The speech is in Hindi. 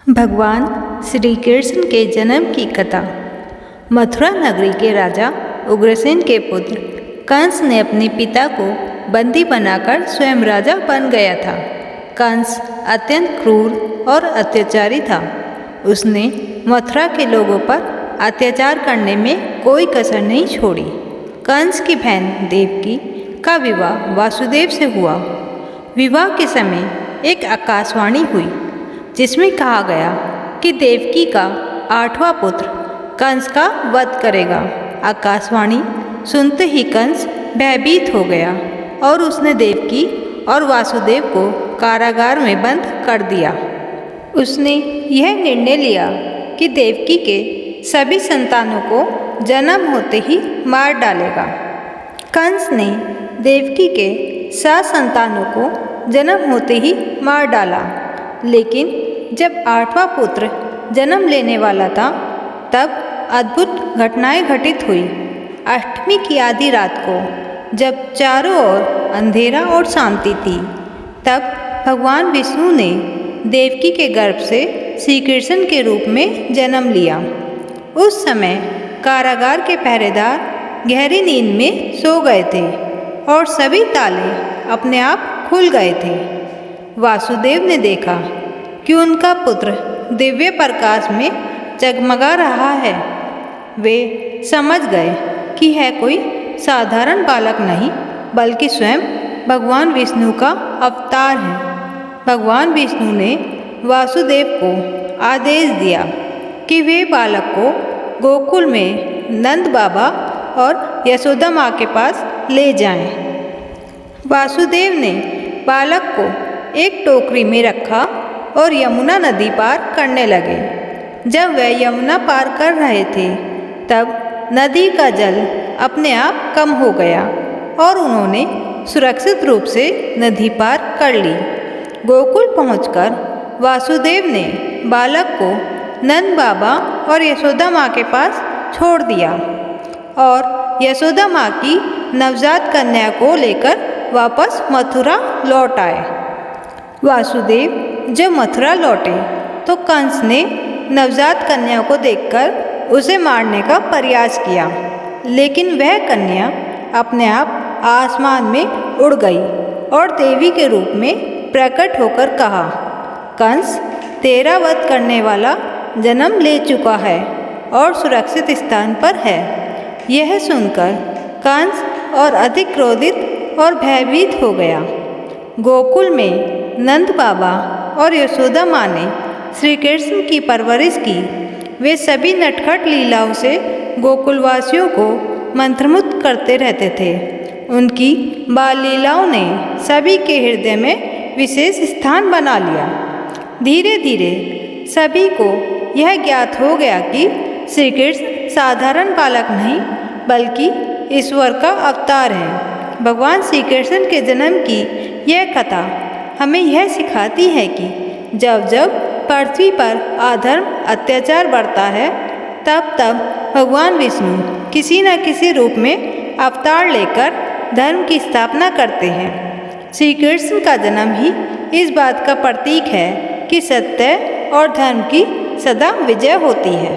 भगवान श्री कृष्ण के जन्म की कथा। मथुरा नगरी के राजा उग्रसेन के पुत्र कंस ने अपने पिता को बंदी बनाकर स्वयं राजा बन गया था। कंस अत्यंत क्रूर और अत्याचारी था। उसने मथुरा के लोगों पर अत्याचार करने में कोई कसर नहीं छोड़ी। कंस की बहन देवकी का विवाह वासुदेव से हुआ। विवाह के समय एक आकाशवाणी हुई जिसमें कहा गया कि देवकी का 8वां पुत्र कंस का वध करेगा। आकाशवाणी सुनते ही कंस भयभीत हो गया और उसने देवकी और वासुदेव को कारागार में बंद कर दिया। उसने यह निर्णय लिया कि देवकी के सभी संतानों को जन्म होते ही मार डालेगा। कंस ने देवकी के 7 संतानों को जन्म होते ही मार डाला, लेकिन जब 8वां पुत्र जन्म लेने वाला था तब अद्भुत घटनाएं घटित हुई। अष्टमी की आधी रात को जब चारों ओर अंधेरा और शांति थी, तब भगवान विष्णु ने देवकी के गर्भ से श्री कृष्ण के रूप में जन्म लिया। उस समय कारागार के पहरेदार गहरी नींद में सो गए थे और सभी ताले अपने आप खुल गए थे। वासुदेव ने देखा कि उनका पुत्र दिव्य प्रकाश में जगमगा रहा है। वे समझ गए कि यह कोई साधारण बालक नहीं बल्कि स्वयं भगवान विष्णु का अवतार है। भगवान विष्णु ने वासुदेव को आदेश दिया कि वे बालक को गोकुल में नंद बाबा और यशोदा माँ के पास ले जाएं। वासुदेव ने बालक को एक टोकरी में रखा और यमुना नदी पार करने लगे। जब वे यमुना पार कर रहे थे तब नदी का जल अपने आप कम हो गया और उन्होंने सुरक्षित रूप से नदी पार कर ली। गोकुल पहुंचकर वासुदेव ने बालक को नंद बाबा और यशोदा माँ के पास छोड़ दिया और यशोदा माँ की नवजात कन्या को लेकर वापस मथुरा लौट आए। वासुदेव जब मथुरा लौटे तो कंस ने नवजात कन्या को देखकर उसे मारने का प्रयास किया, लेकिन वह कन्या अपने आप आसमान में उड़ गई और देवी के रूप में प्रकट होकर कहा, कंस तेरा वध करने वाला जन्म ले चुका है और सुरक्षित स्थान पर है। यह सुनकर कंस और अधिक क्रोधित और भयभीत हो गया। गोकुल में नंद बाबा और यशोदा माँ ने श्री कृष्ण की परवरिश की। वे सभी नटखट लीलाओं से गोकुलवासियों को मंत्रमुग्ध करते रहते थे। उनकी बाल लीलाओं ने सभी के हृदय में विशेष स्थान बना लिया। धीरे धीरे सभी को यह ज्ञात हो गया कि श्री कृष्ण साधारण बालक नहीं बल्कि ईश्वर का अवतार है। भगवान श्री कृष्ण के जन्म की यह कथा हमें यह सिखाती है कि जब जब पृथ्वी पर अधर्म अत्याचार बढ़ता है तब तब भगवान विष्णु किसी न किसी रूप में अवतार लेकर धर्म की स्थापना करते हैं। श्री कृष्ण का जन्म ही इस बात का प्रतीक है कि सत्य और धर्म की सदा विजय होती है।